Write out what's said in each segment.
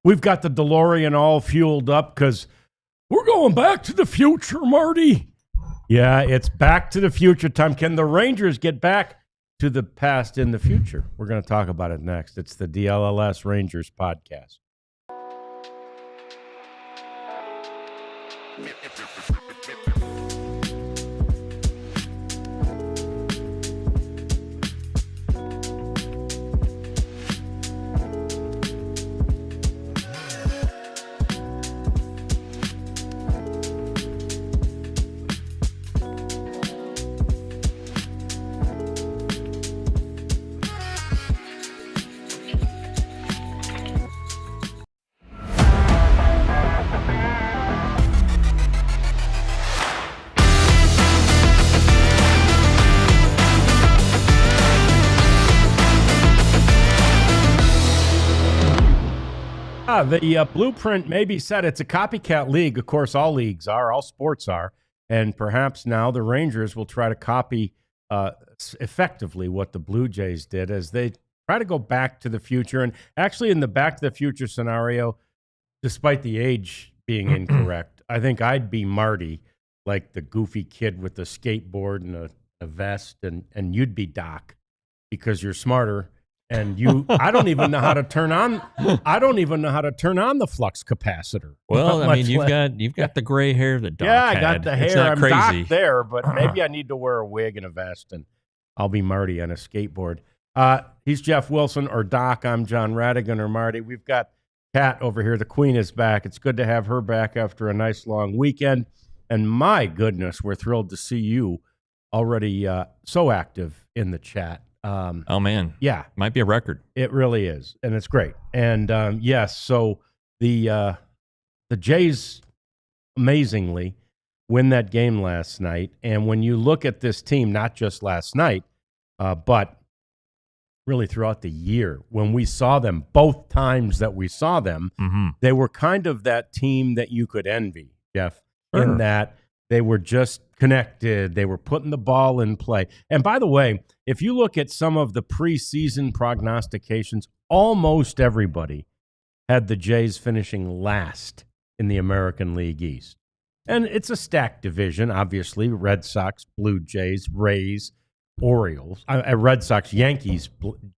We've got the DeLorean all fueled up because we're going back to the future, Marty. Yeah, it's back to the future time. Can the Rangers get back to the past in the future? We're going to talk about it next. It's the DLLS Rangers Podcast. The blueprint maybe said it's a copycat league. Of course, all leagues are, all sports are. And perhaps now the Rangers will try to copy effectively what the Blue Jays did as they try to go back to the future. And actually in the Back to the Future scenario, despite the age being incorrect, I think I'd be Marty, like the goofy kid with the skateboard and a vest, and you'd be Doc because you're smarter. And I don't even know how to turn on. I don't even know how to turn on the flux capacitor. Well, I mean, you've got the gray hair that Doc had. I got the hair. It's not I'm crazy. Doc there, but maybe I need to wear a wig and a vest, and I'll be Marty on a skateboard. He's Jeff Wilson or Doc. I'm John Radigan or Marty. We've got Kat over here. The Queen is back. It's good to have her back after a nice long weekend. And my goodness, we're thrilled to see you already so active in the chat. Oh man, yeah, might be a record. It really is, and it's great. And yes, so the Jays amazingly win that game last night. And when you look at this team, not just last night, but really throughout the year, when we saw them, both times that we saw them, they were kind of that team that you could envy, Jeff, in that they were just connected. They were putting the ball in play. And by the way, if you look at some of the preseason prognostications, almost everybody had the Jays finishing last in the American League East. And it's a stacked division, obviously. Red Sox, Blue Jays, Rays, Orioles. Red Sox, Yankees,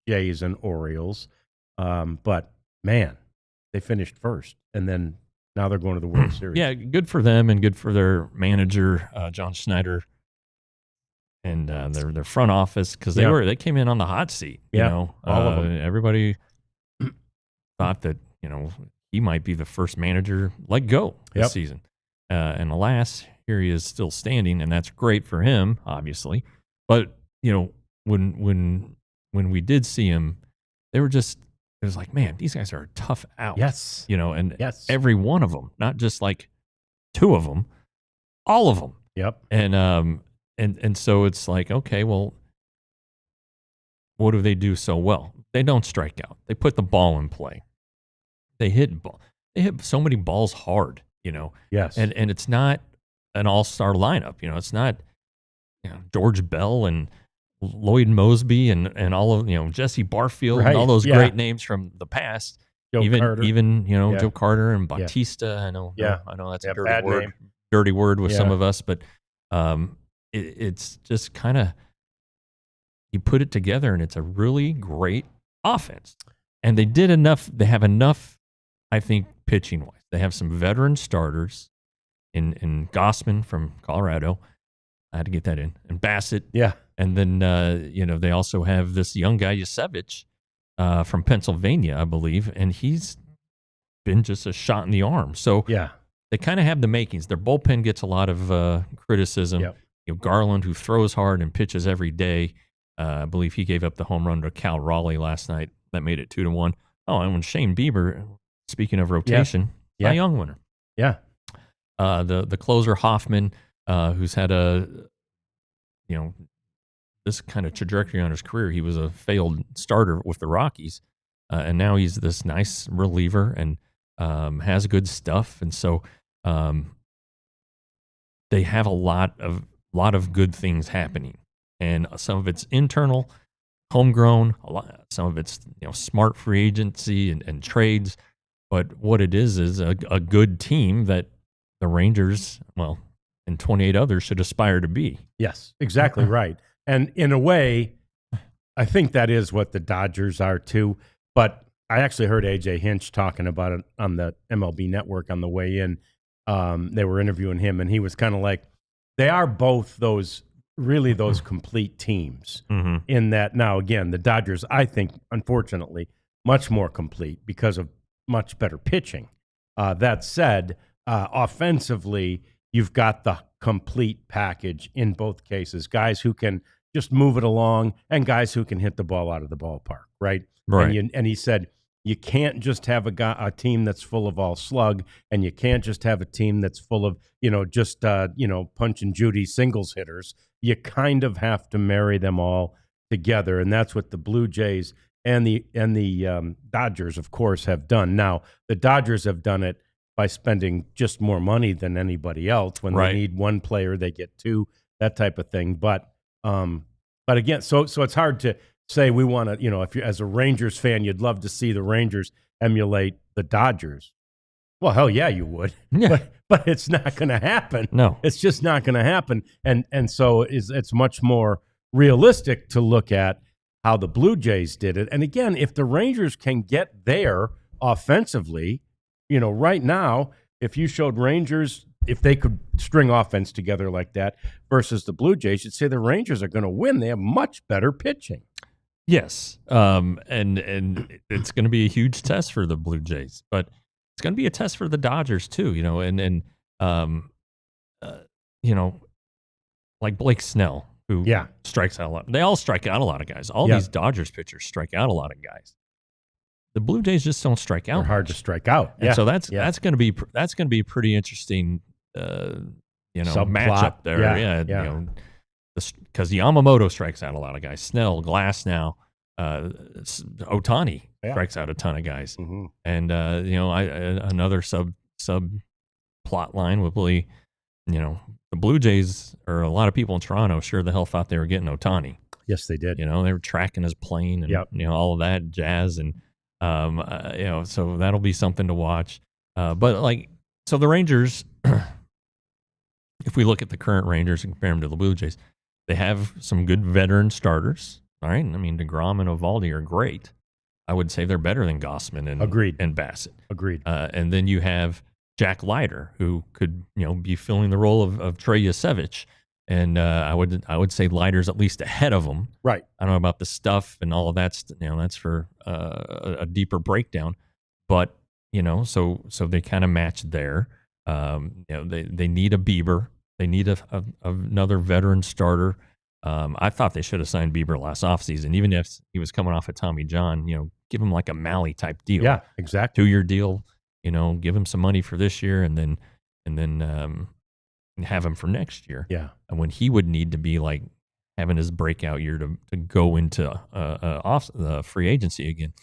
Jays, and Orioles. But, man, they finished first. And then now they're going to the World Series. Yeah, good for them and good for their manager, John Schneider, and their front office because they came in on the hot seat. You know, all of them. Everybody thought that he might be the first manager let go this season, and alas, here he is still standing, and that's great for him, obviously. But when we did see him, they were just. It was like, man, these guys are tough out. Yes. And every one of them, not just like two of them, all of them. Yep. And so it's like, okay, well, what do they do so well? They don't strike out. They put the ball in play. They hit so many balls hard, Yes. And it's not an all-star lineup. It's not George Bell and Lloyd Mosby and all of Jesse Barfield and all those great names from the past. Joe Carter. Joe Carter and Bautista. I know that's a dirty word with some of us, but it's just kind of you put it together and it's a really great offense. And they did enough. They have enough, I think, pitching wise. They have some veteran starters in Gossman from Colorado. I had to get that in. And Bassett. Yeah. And then, they also have this young guy, Yasevich, from Pennsylvania, I believe, and he's been just a shot in the arm. So they kind of have the makings. Their bullpen gets a lot of criticism. Yep. Garland, who throws hard and pitches every day, I believe he gave up the home run to Cal Raleigh last night. That made it 2-1. Oh, and when Shane Bieber, speaking of rotation, Cy Young winner. Yeah. The closer, Hoffman, who's had this kind of trajectory on his career. He was a failed starter with the Rockies, and now he's this nice reliever and has good stuff. And so they have a lot of good things happening, and some of it's internal, homegrown. Some of it's smart free agency and trades. But what it is a good team that the Rangers, well, and 28 others should aspire to be. Yes, exactly right. And in a way, I think that is what the Dodgers are too. But I actually heard A.J. Hinch talking about it on the MLB Network on the way in. They were interviewing him, and he was kind of like, they are both those complete teams in that. Now, again, the Dodgers, I think, unfortunately, much more complete because of much better pitching. That said, offensively, you've got the complete package in both cases. Guys who can just move it along and guys who can hit the ball out of the ballpark, right? Right. And he said, you can't just have a team that's full of all slug, and you can't just have a team that's full of, just punch and Judy singles hitters. You kind of have to marry them all together, and that's what the Blue Jays and the Dodgers, of course, have done. Now, the Dodgers have done it by spending just more money than anybody else. When they need one player, they get two, that type of thing. But again, so it's hard to say we want to, if you as a Rangers fan, you'd love to see the Rangers emulate the Dodgers. Well, hell yeah, you would. Yeah. But it's not going to happen. No, it's just not going to happen. And so it's much more realistic to look at how the Blue Jays did it. And again, if the Rangers can get there offensively, right now, if you showed Rangers, if they could string offense together like that versus the Blue Jays, you'd say the Rangers are going to win. They have much better pitching. Yes, and it's going to be a huge test for the Blue Jays, but it's going to be a test for the Dodgers too. Like Blake Snell, who strikes out a lot. They all strike out a lot of guys. All these Dodgers pitchers strike out a lot of guys. The Blue Jays just don't strike out. They're hard to strike out. And so that's going to be a pretty interesting matchup there. Because Yamamoto strikes out a lot of guys. Snell, Glass now, Ohtani strikes out a ton of guys. Mm-hmm. And another sub plot line would be, the Blue Jays, or a lot of people in Toronto, sure the hell thought they were getting Ohtani. Yes, they did. They were tracking his plane and all of that jazz, and so that'll be something to watch. So the Rangers, if we look at the current Rangers and compare them to the Blue Jays, they have some good veteran starters. All right, I mean, DeGrom and Eovaldi are great. I would say they're better than Gausman and Bassett. Agreed. And then you have Jack Leiter, who could be filling the role of Trey Yosevich. And I would say Leiter's at least ahead of him. Right. I don't know about the stuff and all of that. That's for a deeper breakdown. But so they kind of match there. They need a Bieber. They need another veteran starter. I thought they should have signed Bieber last offseason, even if he was coming off of Tommy John. Give him like a Malley type deal. Yeah, exactly. 2-year deal. Give him some money for this year, and then have him for next year. Yeah. And when he would need to be like having his breakout year to go into free agency again.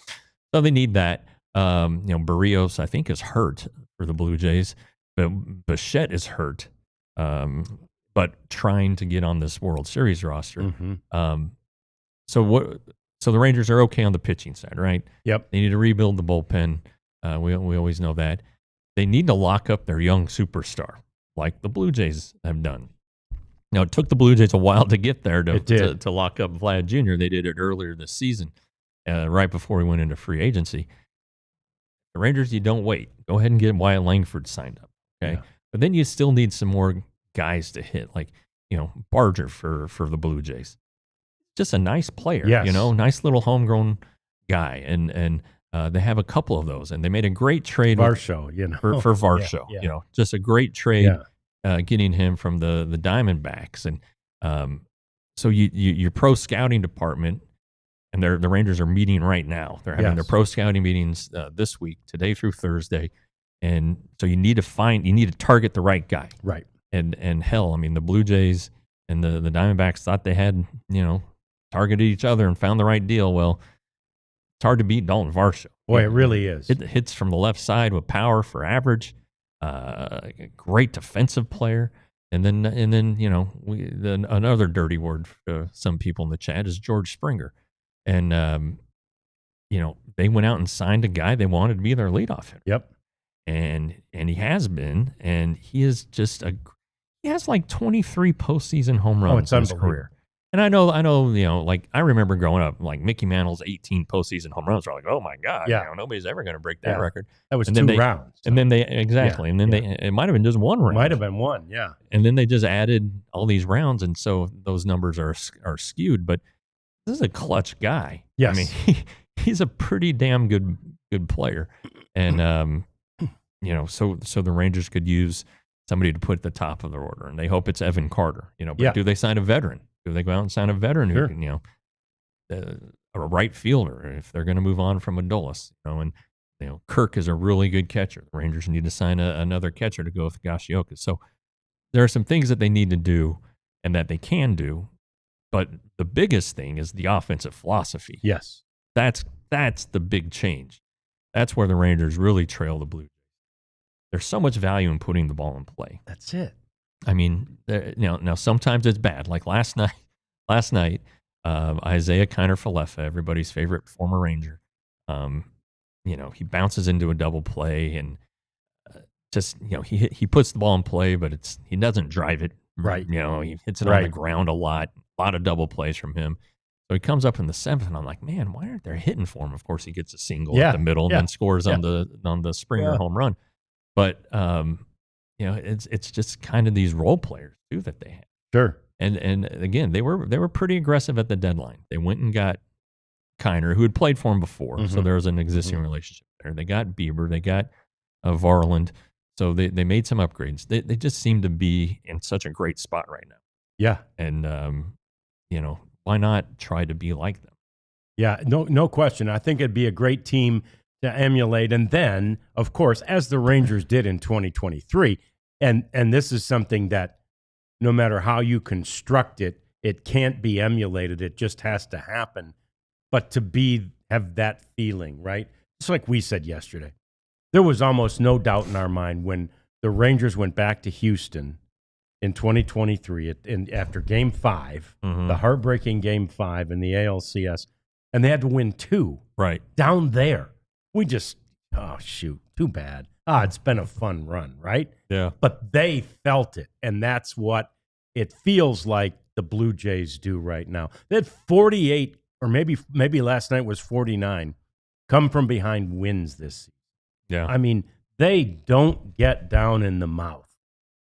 So they need that. Barrios, I think, is hurt for the Blue Jays, but Bichette is hurt, but trying to get on this World Series roster. Mm-hmm. So the Rangers are okay on the pitching side, right? Yep. They need to rebuild the bullpen. We always know that. They need to lock up their young superstar, like the Blue Jays have done. Now, it took the Blue Jays a while to get there to lock up Vlad Jr. They did it earlier this season, right before he went into free agency. The Rangers, you don't wait. Go ahead and get Wyatt Langford signed up, okay? Yeah. But then you still need some more guys to hit, like, Barger for the Blue Jays. Just a nice player, nice little homegrown guy. And they have a couple of those, and they made a great trade for Varsho. Yeah. Just a great trade, getting him from the Diamondbacks, and so your pro scouting department, and the Rangers are meeting right now. They're having their pro scouting meetings this week, today through Thursday, and so you need to target the right guy, right? And hell, I mean, the Blue Jays and the Diamondbacks thought they had targeted each other and found the right deal. Well, it's hard to beat Dalton Varsho. Boy, it really is. It hits from the left side with power for average. Great defensive player. And then another dirty word for some people in the chat is George Springer. And they went out and signed a guy they wanted to be their leadoff hitter. Yep. And he has been, and he is just he has like 23 postseason home runs in his career. And I know, like I remember growing up, like Mickey Mantle's 18 postseason home runs were like, oh my God, nobody's ever going to break that record. That was 2 rounds. So. And then it might have been just 1 round. Might have been 1, yeah. And then they just added all these rounds, and so those numbers are skewed. But this is a clutch guy. Yes. I mean, he's a pretty damn good player, and so the Rangers could use somebody to put at the top of their order, and they hope it's Evan Carter. But do they sign a veteran? Do they go out and sign a veteran who can, a right fielder if they're going to move on from Adolis? And Kirk is a really good catcher. The Rangers need to sign another catcher to go with Gashioka. So there are some things that they need to do and that they can do, but the biggest thing is the offensive philosophy. Yes, that's the big change. That's where the Rangers really trail the Blue Jays. There's so much value in putting the ball in play. That's it. I mean, now sometimes it's bad. Like last night, Isaiah Kiner-Falefa, everybody's favorite former Ranger, he bounces into a double play and he puts the ball in play, but he doesn't drive it. Right. He hits it on the ground a lot of double plays from him. So he comes up in the 7th, and I'm like, man, why aren't they hitting for him? Of course, he gets a single at the middle and then scores on the Springer home run. But it's just kind of these role players too that they have. Sure. And again, they were pretty aggressive at the deadline. They went and got Kiner, who had played for him before, so there was an existing relationship there. They got Bieber, they got Varland, so they made some upgrades. They just seem to be in such a great spot right now. Yeah. And why not try to be like them? Yeah, no question. I think it'd be a great team to emulate. And then, of course, as the Rangers did in 2023, and this is something that no matter how you construct it, it can't be emulated. It just has to happen. But to have that feeling, right? It's like we said yesterday. There was almost no doubt in our mind when the Rangers went back to Houston in 2023 after Game 5, the heartbreaking Game 5 in the ALCS, and they had to win 2 down there. We just, too bad. It's been a fun run, right? Yeah. But they felt it, and that's what it feels like the Blue Jays do right now. They had 48, or maybe last night was 49, come from behind wins this season. Yeah. I mean, they don't get down in the mouth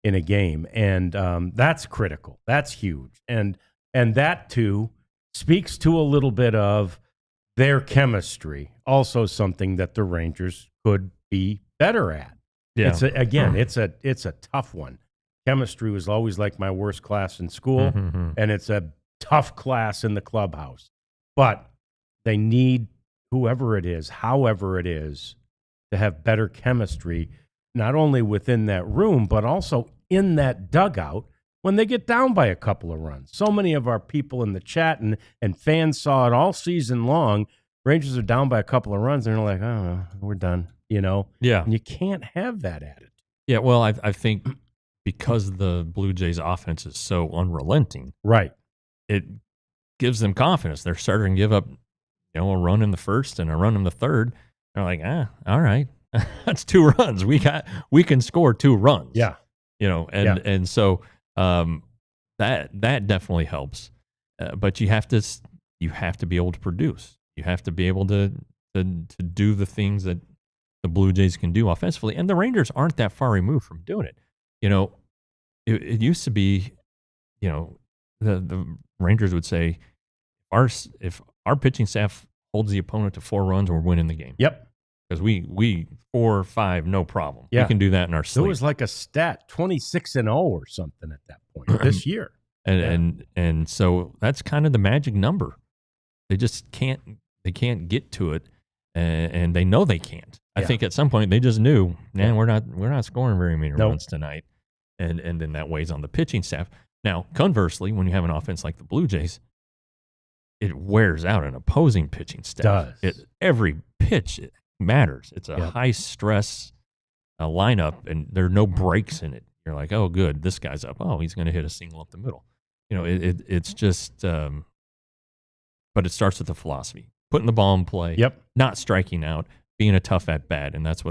in a game, and that's critical. That's huge. And that, too, speaks to a little bit of their chemistry, also something that the Rangers could be better at. Yeah. It's a tough one. Chemistry was always like my worst class in school, and it's a tough class in the clubhouse. But they need whoever it is, however it is, to have better chemistry, not only within that room, but also in that dugout when they get down by a couple of runs. So many of our people in the chat and fans saw it all season long. Rangers are down by a couple of runs, and they're like, oh, we're done, Yeah. And you can't have that attitude. Yeah, well, I think because the Blue Jays offense is so unrelenting, right, it gives them confidence. They're starting to give up, a run in the first and a run in the third. They're like, all right, that's 2 runs. We can score 2 runs. Yeah. And so that definitely helps. But you have to be able to produce. You have to be able to do the things that the Blue Jays can do offensively. And the Rangers aren't that far removed from doing it. It used to be, the Rangers would say, if our pitching staff holds the opponent to 4 runs, we're winning the game. Yep. Because we 4 or 5, no problem. Yeah. We can do that in our sleep. There was like a stat, 26-0 or something at that point this year. And so that's kind of the magic number. They just can't get to it, and they know they can't. I think at some point they just knew, man, we're not scoring very many runs tonight, and then that weighs on the pitching staff. Now, conversely, when you have an offense like the Blue Jays, it wears out an opposing pitching staff. Every pitch matters. It's a high stress lineup, and there are no breaks in it. You're like, oh, good, this guy's up. Oh, he's going to hit a single up the middle. It's just. But it starts with the philosophy. putting the ball in play, Yep. not striking out, being a tough at bat, and that's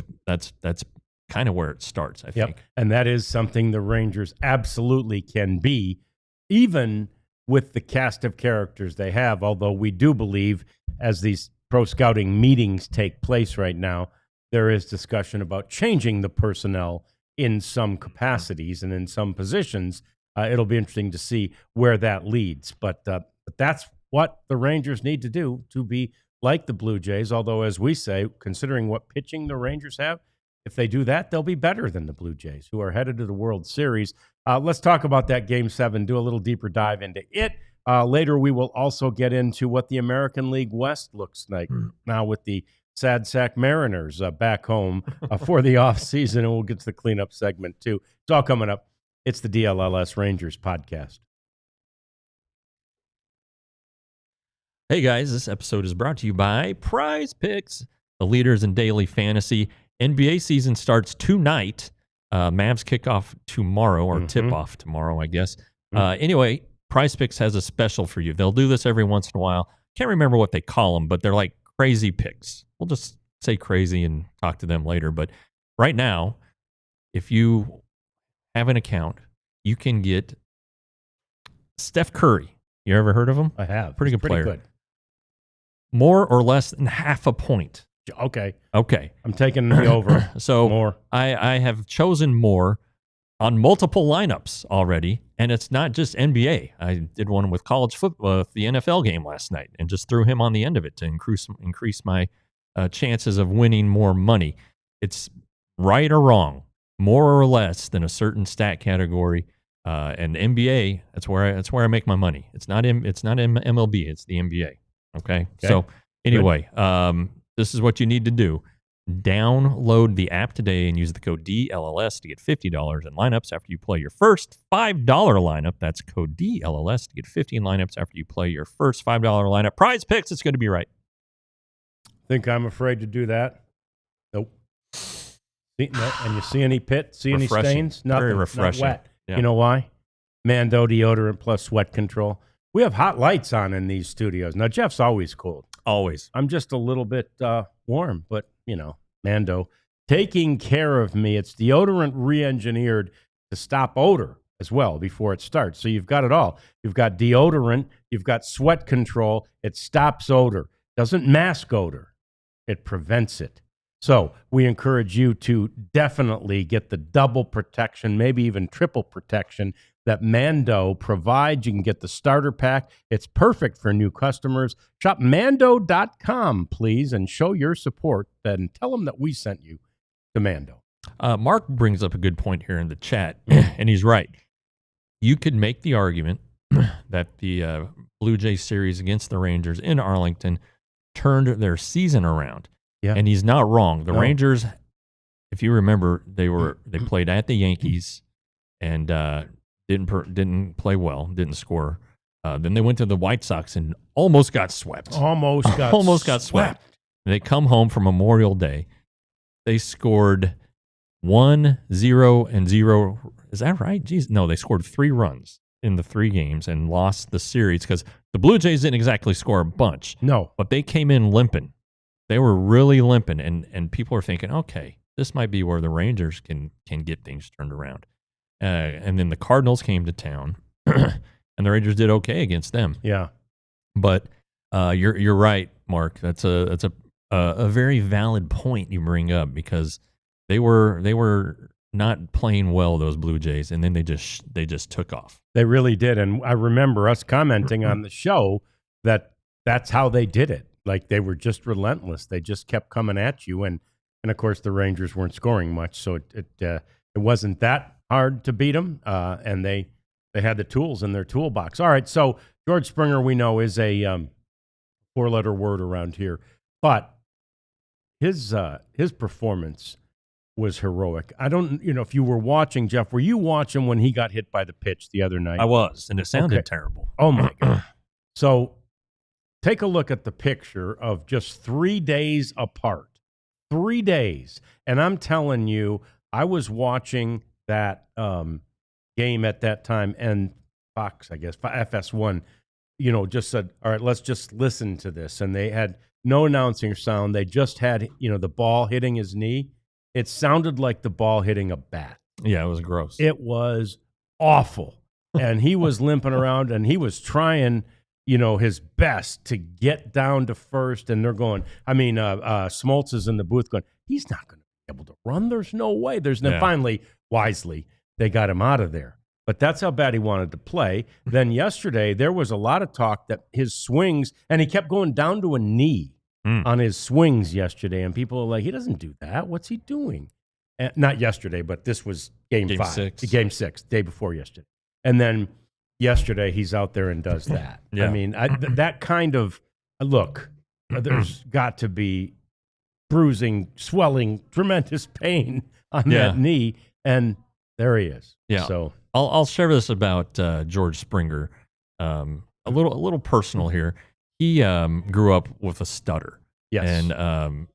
kind of where it starts, I think. And that is something the Rangers absolutely can be, even with the cast of characters they have, although we do believe, as these pro scouting meetings take place right now, there is discussion about changing the personnel in some capacities and in some positions. It'll be interesting to see where that leads. But that's what the Rangers need to do to be like the Blue Jays, although, as we say, considering what pitching the Rangers have, if they do that, they'll be better than the Blue Jays, who are headed to the World Series. Let's talk about that Game 7, do a little deeper dive into it. Later, we will also get into what the American League West looks like now with the Sad Sack Mariners back home for the offseason, and we'll get to the cleanup segment, too. It's all coming up. It's the DLLS Rangers Podcast. Hey, guys, this episode is brought to you by Prize Picks, the leaders in daily fantasy. NBA season starts tonight. Mavs kick off tomorrow, or tip off tomorrow, I guess. Anyway, Prize Picks has a special for you. They'll do this every once in a while. Can't remember what they call them, but they're like crazy picks. We'll just say crazy and talk to them later. But right now, if you have an account, you can get Steph Curry. You ever heard of him? I have. Pretty good player. Good. More or less than half a point. Okay. I'm taking the over. So more. I have chosen more on multiple lineups already, and it's not just NBA. I did one with college football, with the NFL game last night, and just threw him on the end of it to increase my chances of winning more money. It's right or wrong, more or less than a certain stat category. And NBA, that's where I make my money. It's not MLB. It's the NBA. Okay. So anyway, this is what you need to do. Download the app today and use the code DLLS to get $50 in lineups after you play your first $5 lineup. That's code DLLS to get 15 lineups after you play your first $5 lineup. Prize Picks, it's going to be right. Think I'm afraid to do that? Nope. And you see any pit? See any stains? Nothing. Very refreshing. Not wet. Yeah. You know why? Mando deodorant plus sweat control. We have hot lights on in these studios. Now, Jeff's always cold. Always. I'm just a little bit warm, but, Mando taking care of me. It's deodorant re-engineered to stop odor as well before it starts. So you've got it all. You've got deodorant. You've got sweat control. It stops odor. Doesn't mask odor. It prevents it. So we encourage you to definitely get the double protection, maybe even triple protection that Mando provides. You can get the starter pack. It's perfect for new customers. Shop Mando.com, please, and show your support and tell them that we sent you to Mando. Mark brings up a good point here in the chat, and he's right. You could make the argument that the Blue Jays series against the Rangers in Arlington turned their season around. Yeah. And he's not wrong. The Rangers, if you remember, they played at the Yankees and didn't play well, didn't score. Then they went to the White Sox and almost got swept. Almost got swept. They come home for Memorial Day. They scored 1, 0, and 0. Is that right? Jeez, no, they scored 3 runs in the 3 games and lost the series because the Blue Jays didn't exactly score a bunch. No, but they came in limping. They were really limping, and people are thinking, okay, this might be where the Rangers can get things turned around. And then the Cardinals came to town, and the Rangers did okay against them. Yeah, but you're right, Mark. That's a very valid point you bring up because they were not playing well, those Blue Jays, and then they just took off. They really did, and I remember us commenting on the show that that's how they did it. Like they were just relentless. They just kept coming at you, and of course the Rangers weren't scoring much, so it wasn't that hard to beat them. And they had the tools in their toolbox. All right, so George Springer, we know, is a 4-letter word around here, but his performance was heroic. I don't, if you were watching, Jeff, were you watching when he got hit by the pitch the other night? I was, and it sounded terrible. Oh my God! So. Take a look at the picture of just 3 days apart. 3 days. And I'm telling you, I was watching that game at that time, and Fox, I guess, FS1, just said, all right, let's just listen to this. And they had no announcing sound. They just had, the ball hitting his knee. It sounded like the ball hitting a bat. Yeah, it was gross. It was awful. And he was limping around, and he was trying, his best to get down to first. And they're going, Smoltz is in the booth going, he's not going to be able to run. There's no way. Finally, wisely, they got him out of there. But that's how bad he wanted to play. Then yesterday, there was a lot of talk that his swings, and he kept going down to a knee on his swings yesterday. And people are like, he doesn't do that. What's he doing? And not yesterday, but this was game 5. Game 6, day before yesterday. And then yesterday, he's out there and does that. Yeah. I mean, that kind of look, there's got to be bruising, swelling, tremendous pain on that knee. And there he is. Yeah. So I'll share this about George Springer. A little personal here. He grew up with a stutter. Yes. And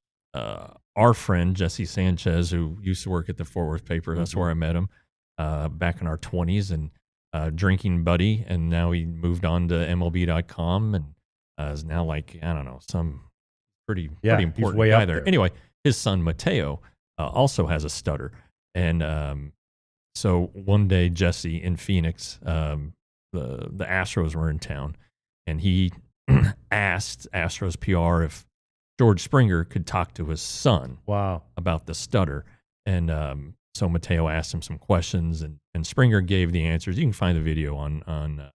our friend Jesse Sanchez, who used to work at the Fort Worth paper, that's where I met him back in our 20s, and drinking buddy, and now he moved on to MLB.com and is now some pretty important guy there. Anyway, his son Mateo also has a stutter, and so one day Jesse in Phoenix, the Astros were in town, and he asked Astros PR if George Springer could talk to his son about the stutter. And so Mateo asked him some questions, and Springer gave the answers. You can find the video on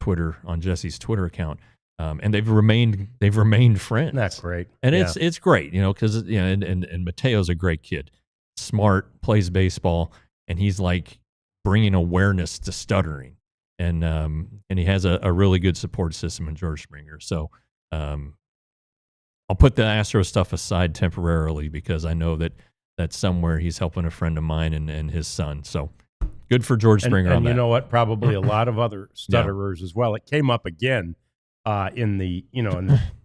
Twitter, on Jesse's Twitter account. And they've remained friends. That's great. And it's great, because and Mateo's a great kid. Smart, plays baseball, and he's like bringing awareness to stuttering. And he has a really good support system in George Springer. So I'll put the Astro stuff aside temporarily because I know that somewhere he's helping a friend of mine and his son. So good for George Springer on that. And you know what? Probably a lot of other stutterers as well. It came up again in the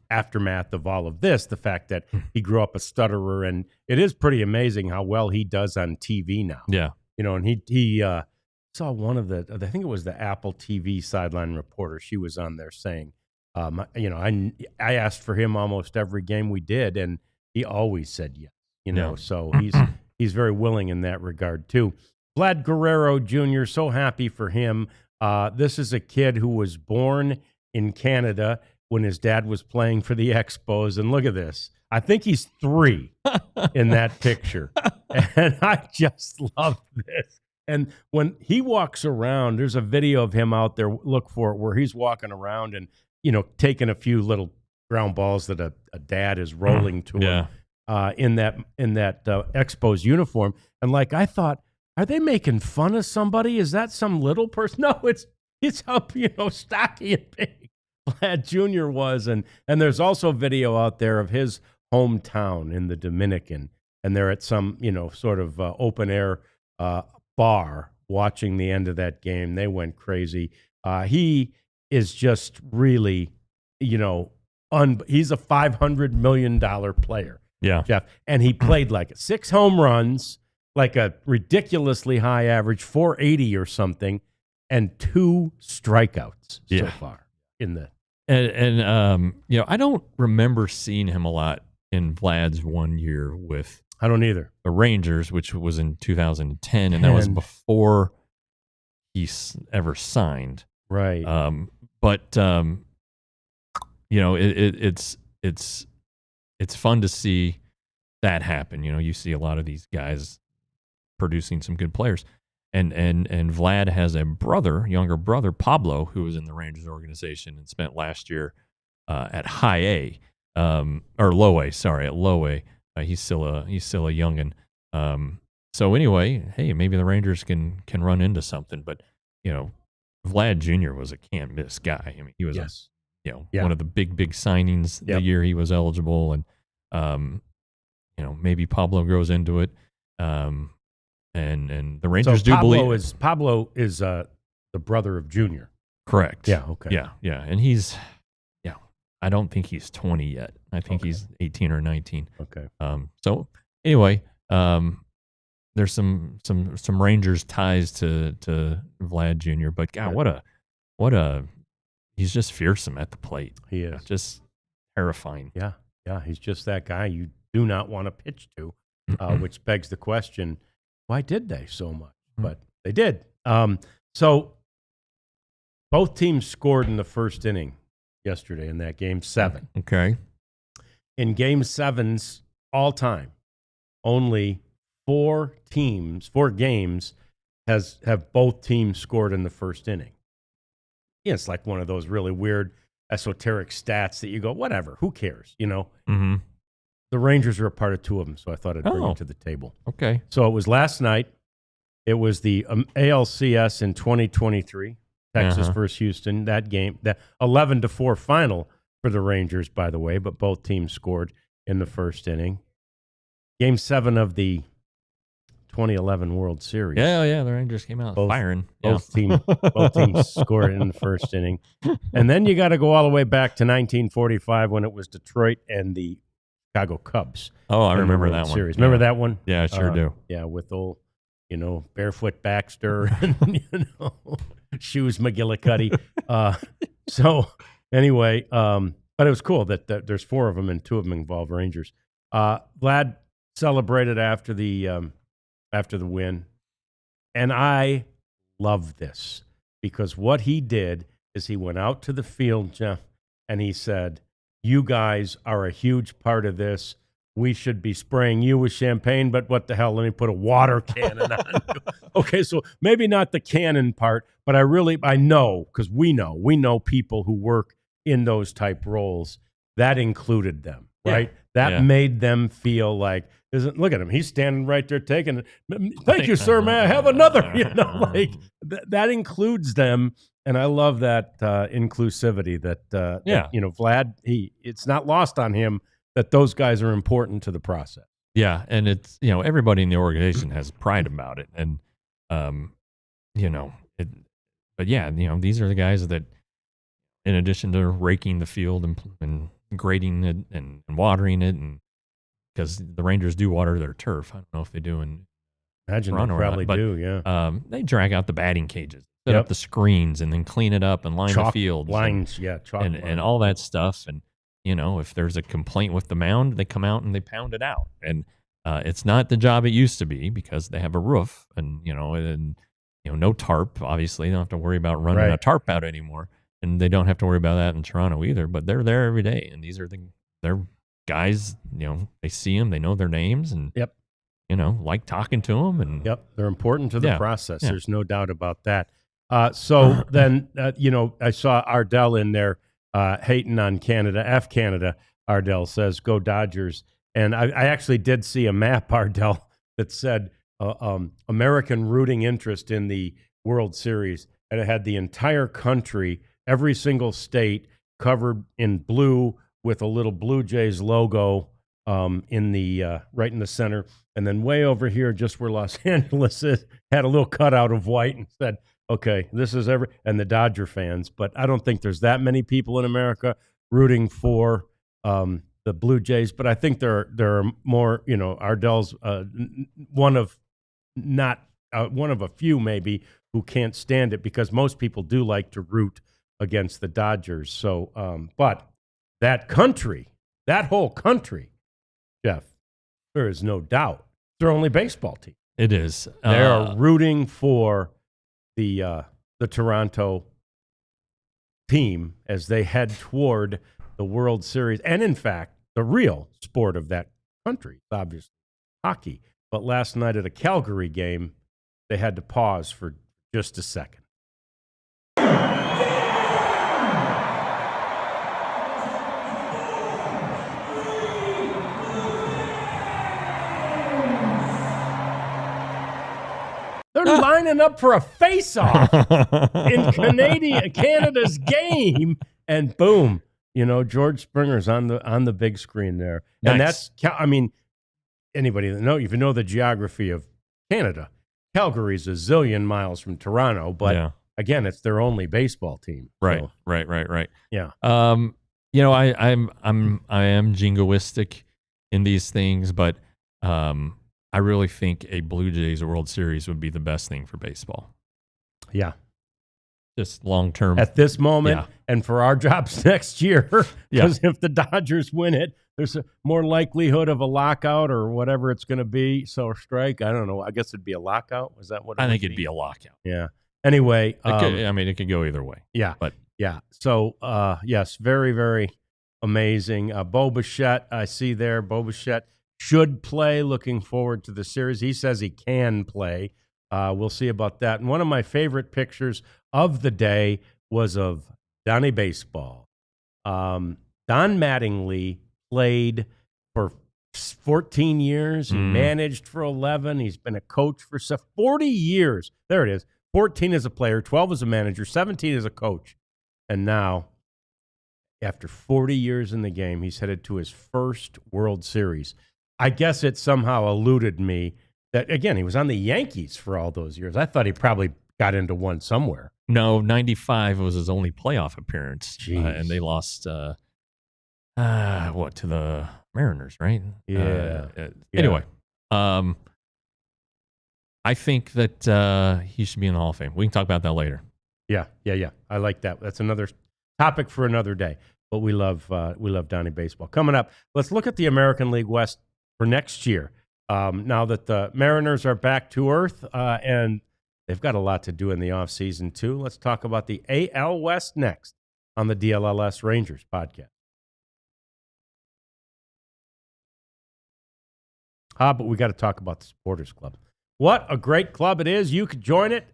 aftermath of all of this, the fact that he grew up a stutterer, and it is pretty amazing how well he does on TV now. Yeah. And he saw one of I think it was the Apple TV sideline reporter. She was on there saying, I asked for him almost every game we did, and he always said yes. So he's very willing in that regard too. Vlad Guerrero Jr., so happy for him. This is a kid who was born in Canada when his dad was playing for the Expos, and look at this. I think he's 3 in that picture, and I just love this. And when he walks around, there's a video of him out there, look for it, where he's walking around and, taking a few little ground balls that a dad is rolling to him in that Expos uniform. And I thought, are they making fun of somebody? Is that some little person? No, it's up, stocky and big. Vlad Jr. was. And there's also video out there of his hometown in the Dominican. And they're at some, sort of open air bar watching the end of that game. They went crazy. He is just really, he's a $500 million player. Yeah. Jeff. And he played 6 home runs, a ridiculously high average, 480 or something, and 2 strikeouts so far in the. And I don't remember seeing him a lot in Vlad's 1 year with. I don't either. The Rangers, which was in 2010, and that was before he ever signed. Right. But it's fun to see that happen. You see a lot of these guys producing some good players, and Vlad has a younger brother, Pablo, who was in the Rangers organization and spent last year at high A, or low A. Sorry, at low A. He's still a youngin. So anyway, hey, maybe the Rangers can run into something. But Vlad Jr. was a can't miss guy. I mean, he was one of the big signings the year he was eligible, and maybe Pablo grows into it. And the Rangers believe Pablo is the brother of Junior. Correct. Yeah. Okay. Yeah, and he's I don't think he's 20 yet. I think he's 18 or 19. Okay. So anyway, there's some Rangers ties to Vlad Jr. But God, what a he's just fearsome at the plate. He is. Just terrifying. Yeah, he's just that guy you do not want to pitch to, which begs the question, why did they so much? But they did. So both teams scored in the first inning yesterday in that Game 7. Okay. In Game 7s all time, only 4 games have both teams scored in the first inning. Yeah, it's like one of those really weird esoteric stats that you go, whatever, who cares, Mm-hmm. The Rangers are a part of 2 of them, so I thought I'd bring it to the table. Okay. So it was last night. It was the ALCS in 2023, Texas versus Houston. That game, that 11-4 final for the Rangers, by the way, but both teams scored in the first inning. Game 7 of the 2011 World Series. Yeah, the Rangers came out firing. Both teams scored in the first inning. And then you got to go all the way back to 1945 when it was Detroit and the Chicago Cubs. Oh, I remember that one. Series. Remember that one? Yeah, I sure do. Yeah, with old, Barefoot Baxter and, Shoes McGillicuddy. So anyway, but it was cool that there's 4 of them and 2 of them involve Rangers. Vlad celebrated after the win, and I love this because what he did is he went out to the field, Jeff, and he said, "You guys are a huge part of this. We should be spraying you with champagne, but what the hell? Let me put a water cannon on you." Okay, so maybe not the cannon part, but I know, because we know people who work in those type roles. That included them, right? That made them feel like, look at him. He's standing right there taking it. Thank you, sir. May I have another? That includes them. And I love that inclusivity that Vlad, it's not lost on him that those guys are important to the process. Yeah, and it's, everybody in the organization has pride about it. And, these are the guys that, in addition to raking the field and grading it and watering it, and because the Rangers do water their turf. I don't know if they do in Toronto, they probably do, yeah. They drag out the batting cages, set up the screens, and then clean it up and line the fields. Lines, and all that stuff. And, if there's a complaint with the mound, they come out and they pound it out. And it's not the job it used to be because they have a roof and, no tarp. Obviously, they don't have to worry about running a tarp out anymore. And they don't have to worry about that in Toronto either, but they're there every day. And these are they're guys, they see them, they know their names, and, like talking to them. And they're important to the process. Yeah. There's no doubt about that. So then, I saw Ardell in there hating on Canada. F Canada, Ardell says, "Go Dodgers." And I actually did see a map, Ardell, that said American rooting interest in the World Series. And it had the entire country, every single state, covered in blue with a little Blue Jays logo in the right in the center, and then way over here, just where Los Angeles is, had a little cutout of white and said, "Okay, this is and the Dodger fans." But I don't think there's that many people in America rooting for the Blue Jays. But I think there are more. Ardell's one of a few maybe who can't stand it because most people do like to root against the Dodgers. So, but that whole country, Jeff, there is no doubt their only baseball team. It is. They are rooting for the Toronto team as they head toward the World Series. And in fact, the real sport of that country is obviously hockey. But last night at a Calgary game, they had to pause for just a second. They're lining up for a face-off in Canada's game, and boom, George Springer's on the big screen there. Nice. And that's, anybody that if you know the geography of Canada, Calgary's a zillion miles from Toronto, but again, it's their only baseball team. Right, so. Right. Yeah. I am jingoistic in these things, but I really think a Blue Jays World Series would be the best thing for baseball. Yeah. just long term at this moment, and for our jobs next year. Because if the Dodgers win it, there's a more likelihood of a lockout or whatever it's going to be. So a strike, I don't know. I guess it'd be a lockout. Was that what? I think it'd be a lockout. Yeah. Anyway, it could go either way. Yeah, but yeah. So yes, very, very amazing. Bo Bichette, I see there. Bo Bichette should play. Looking forward to the series. He says he can play. We'll see about that. And one of my favorite pictures of the day was of Donnie Baseball. Don Mattingly played for 14 years. He managed for 11. He's been a coach for 40 years. There it is. 14 as a player, 12 as a manager, 17 as a coach. And now, after 40 years in the game, he's headed to his first World Series. I guess it somehow eluded me that, again, he was on the Yankees for all those years. I thought he probably got into one somewhere. No, 95 was his only playoff appearance. And they lost, to the Mariners, right? Yeah. Anyway, I think that he should be in the Hall of Fame. We can talk about that later. Yeah. I like that. That's another topic for another day. But we love Donnie Baseball. Coming up, let's look at the American League West for next year. Now that the Mariners are back to earth, and they've got a lot to do in the offseason too. Let's talk about the AL West next on the DLLS Rangers Podcast. But we got to talk about the Supporters Club. What a great club it is. You could join it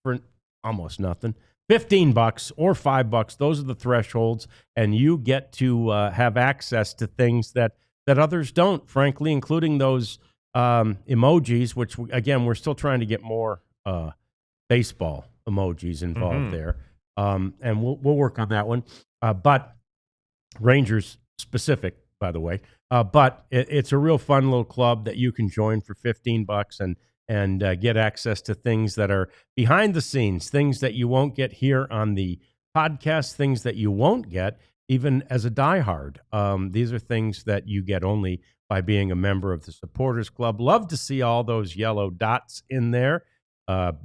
for almost nothing. $15 or $5. Those are the thresholds, and you get to have access to things that others don't, frankly, including those emojis, which, again, we're still trying to get more baseball emojis involved there. And we'll work on that one. But Rangers specific, by the way. But it's a real fun little club that you can join for $15 and get access to things that are behind the scenes, things that you won't get here on the podcast, things that you won't get even as a diehard. These are things that you get only by being a member of the Supporters Club. Love to see all those yellow dots in there,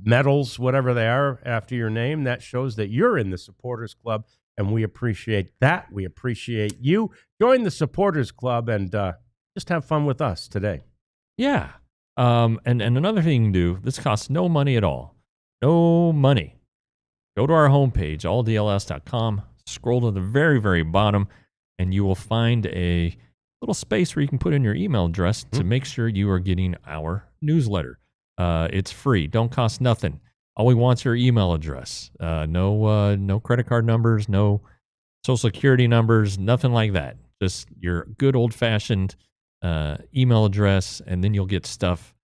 medals, whatever they are, after your name. That shows that you're in the Supporters Club, and we appreciate that. We appreciate you. Join the Supporters Club and just have fun with us today. Yeah. And another thing you can do, this costs no money at all. No money. Go to our homepage, alldls.com, scroll to the very, very bottom, and you will find a little space where you can put in your email address to make sure you are getting our newsletter. It's free. Don't cost nothing. All we want is your email address. No credit card numbers, no social security numbers, nothing like that. Just your good old-fashioned email address, and then you'll get stuff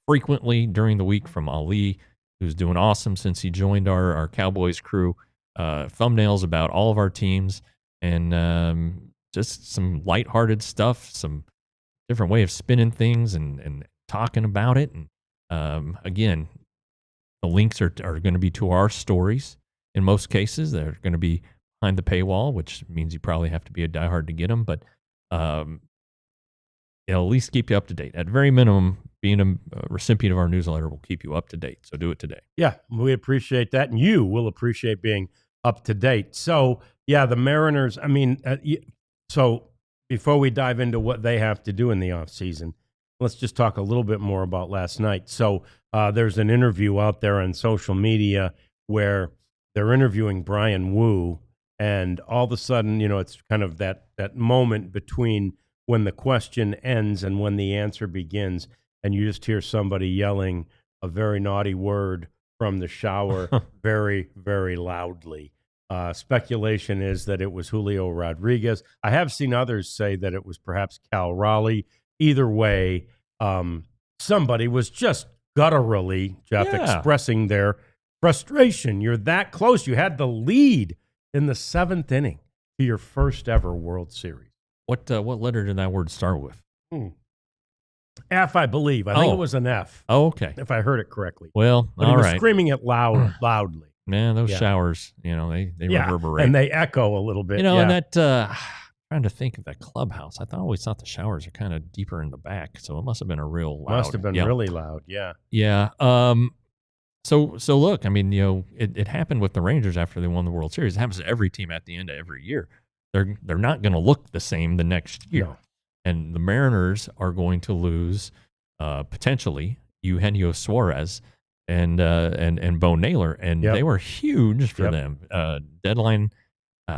frequently during the week from Ali, who's doing awesome since he joined our Cowboys crew. Thumbnails about all of our teams, and just some lighthearted stuff, some different way of spinning things and talking about it. And again, the links are going to be to our stories. In most cases, they're going to be behind the paywall, which means you probably have to be a diehard to get them, but it'll at least keep you up to date. At very minimum, being a recipient of our newsletter will keep you up to date. So do it today. Yeah, we appreciate that, and you will appreciate being up to date. So, yeah, the Mariners, I mean, so before we dive into what they have to do in the offseason, let's just talk a little bit more about last night. So there's an interview out there on social media where they're interviewing Brian Wu, and all of a sudden, it's kind of that moment between when the question ends and when the answer begins, and you just hear somebody yelling a very naughty word from the shower very, very loudly. Speculation is that it was Julio Rodriguez. I have seen others say that it was perhaps Cal Raleigh. Either way, somebody was just gutturally, Jeff, expressing their frustration. You're that close. You had the lead in the 7th inning to your first ever World Series. What letter did that word start with? F, I believe. I think it was an F. Oh, okay. If I heard it correctly. Well, but all he was right. Screaming it loudly. Man, those showers, they reverberate. And they echo a little bit. And that, trying to think of that clubhouse. I always thought the showers are kind of deeper in the back, so it must have been a real loud. Must have been really loud, yeah. Yeah. So look, I mean, it happened with the Rangers after they won the World Series. It happens to every team at the end of every year. They're not going to look the same the next year. No. And the Mariners are going to lose potentially Eugenio Suarez and Bo Naylor, and they were huge for them. Deadline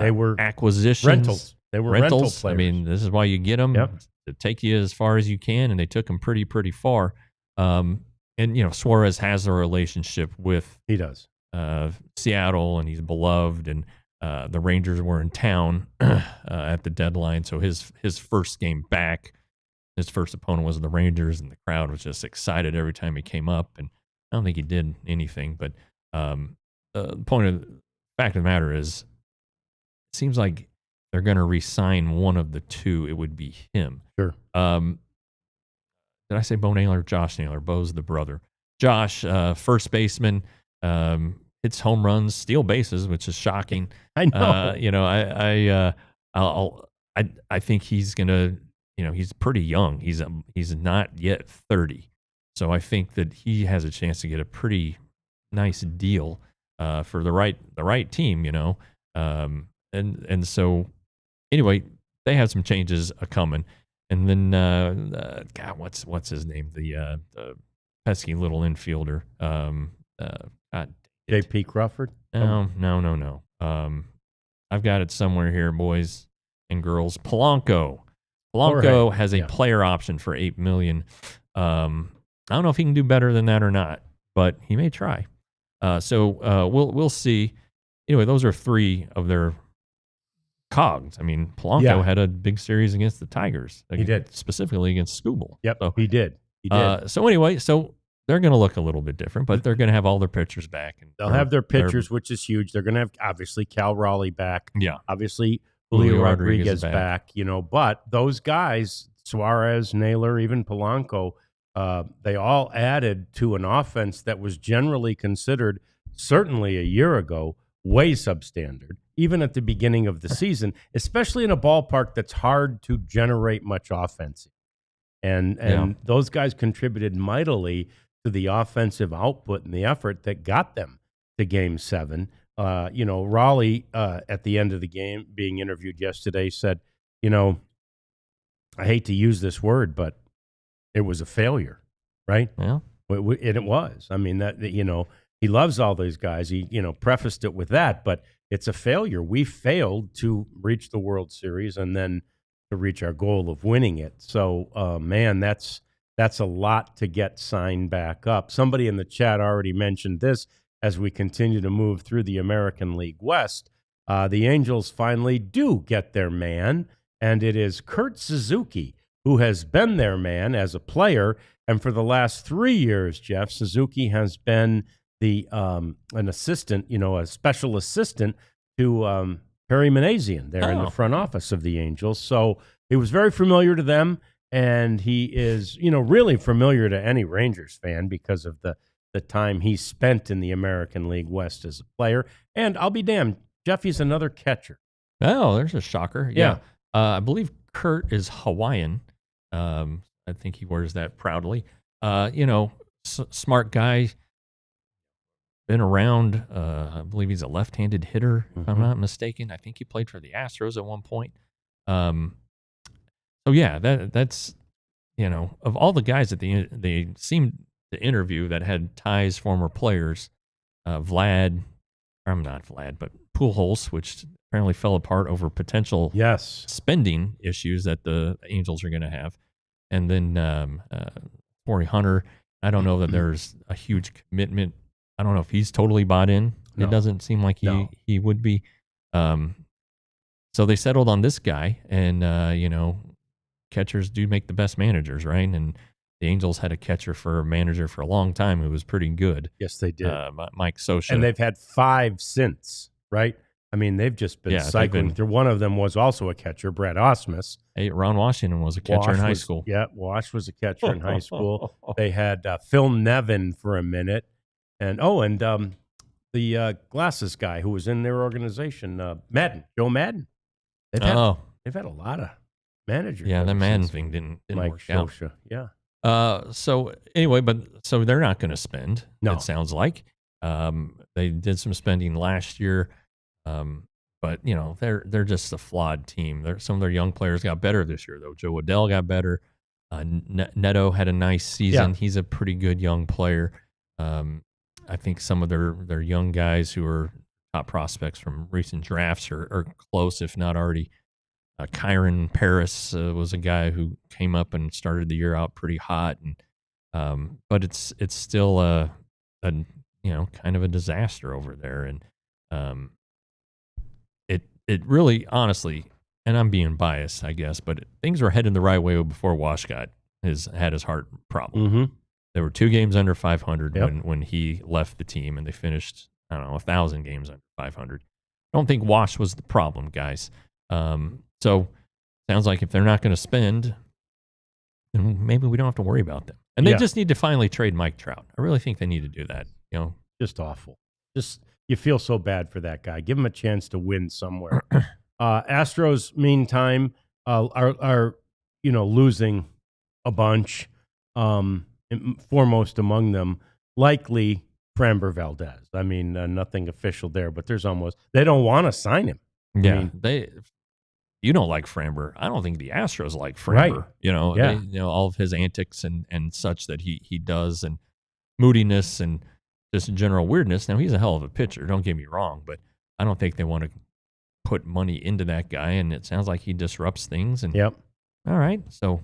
they were acquisitions, rentals. They were rentals. I mean, this is why you get them to take you as far as you can, and they took them pretty far. And Suarez has a relationship with Seattle, and he's beloved, and the Rangers were in town at the deadline, so his first game back, his first opponent was the Rangers, and the crowd was just excited every time he came up. And I don't think he did anything, but the fact of the matter is, it seems like they're going to re-sign one of the two. It would be him. Sure. Did I say Bo Naylor or Josh Naylor? Bo's the brother. Josh, first baseman, hits home runs, steal bases, which is shocking. I know. I think he's gonna. He's pretty young. He's not yet 30, so I think that he has a chance to get a pretty nice deal for the right team. And so anyway, they have some changes coming. And then, God, what's his name? The pesky little infielder. J.P. Crawford? No. I've got it somewhere here, boys and girls. Polanco has a player option for $8 million. I don't know if he can do better than that or not, but he may try. So we'll see. Anyway, those are three of their cogs. I mean, Polanco had a big series against the Tigers. He did. Specifically against Skubal. Yep, so, he did. So anyway, they're going to look a little bit different, but they're going to have all their pitchers back. And they'll have their pitchers, which is huge. They're going to have, obviously, Cal Raleigh back. Yeah. Obviously, Julio Rodriguez back. But those guys, Suarez, Naylor, even Polanco, they all added to an offense that was generally considered, certainly a year ago, way substandard, even at the beginning of the season, especially in a ballpark that's hard to generate much offense. And those guys contributed mightily to the offensive output and the effort that got them to Game 7. Raleigh, at the end of the game, being interviewed yesterday, said, I hate to use this word, but it was a failure, right? Yeah. And it was. I mean, that he loves all these guys. He, prefaced it with that, but it's a failure. We failed to reach the World Series and then to reach our goal of winning it. So, man, that's a lot to get signed back up. Somebody in the chat already mentioned this as we continue to move through the American League West. The Angels finally do get their man, and it is Kurt Suzuki, who has been their man as a player. And for the last 3 years, Jeff, Suzuki has been an assistant, a special assistant to Perry Manazian there in the front office of the Angels. So he was very familiar to them, and he is, really familiar to any Rangers fan because of the time he spent in the American League West as a player. And I'll be damned, Jeffy's another catcher. Oh, there's a shocker. Yeah. I believe Kurt is Hawaiian. I think he wears that proudly. Smart guy. Been around. I believe he's a left-handed hitter, if I'm not mistaken. I think he played for the Astros at one point. So yeah, that's of all the guys that they seemed to interview that had ties, former players, but Pujols, which apparently fell apart over potential spending issues that the Angels are going to have, and then Corey Hunter. I don't know that there's a huge commitment. I don't know if he's totally bought in. No. It doesn't seem like he would be. So they settled on this guy, and catchers do make the best managers, right? And the Angels had a manager for a long time who was pretty good. Yes, they did. Mike Scioscia. And they've had 5 since, right? I mean, they've just been cycling through. One of them was also a catcher, Brett Osmus. Hey, Ron Washington was a catcher in high school. Yeah, Wash was a catcher in high school. They had Phil Nevin for a minute. And the glasses guy who was in their organization, Joe Madden. They've had a lot of managers. Yeah, the Madden thing didn't Mike work Scioscia, out. Yeah. So anyway, so they're not going to spend. No. It sounds like. They did some spending last year, but they're just a flawed team. Some of their young players got better this year, though. Joe Adell got better. Neto had a nice season. Yeah. He's a pretty good young player. I think some of their young guys who are top prospects from recent drafts are close, if not already. Kyron Paris was a guy who came up and started the year out pretty hot, and but it's still a kind of a disaster over there, and it really, honestly, and I'm being biased, I guess, but things were heading the right way before Wash had his heart problem. Mm-hmm. There were 2 games under 500 when he left the team, and they finished 1,000 games under 500. I don't think Wash was the problem, guys. So sounds like if they're not going to spend, then maybe we don't have to worry about them. And they just need to finally trade Mike Trout. I really think they need to do that. Just awful. You feel so bad for that guy. Give him a chance to win somewhere. Astros, meantime, are losing a bunch. Foremost among them, likely Framber Valdez. I mean, nothing official there, but they don't want to sign him. Yeah, you don't like Framber. I don't think the Astros like Framber. Right. All of his antics and such that he does, and moodiness and just general weirdness. Now, he's a hell of a pitcher, don't get me wrong, but I don't think they want to put money into that guy, and it sounds like he disrupts things. And all right, so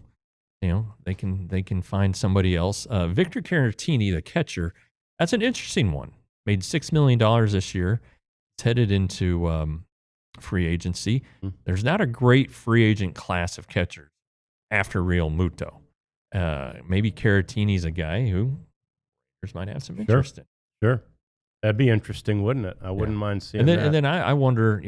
they can find somebody else. Victor Caratini, the catcher, that's an interesting one. Made $6 million this year. It's headed into free agency. There's not a great free agent class of catchers after Real Muto. Maybe Caratini's a guy who might have some interest in. Sure. That'd be interesting, wouldn't it? I wouldn't mind seeing that. And then I wonder,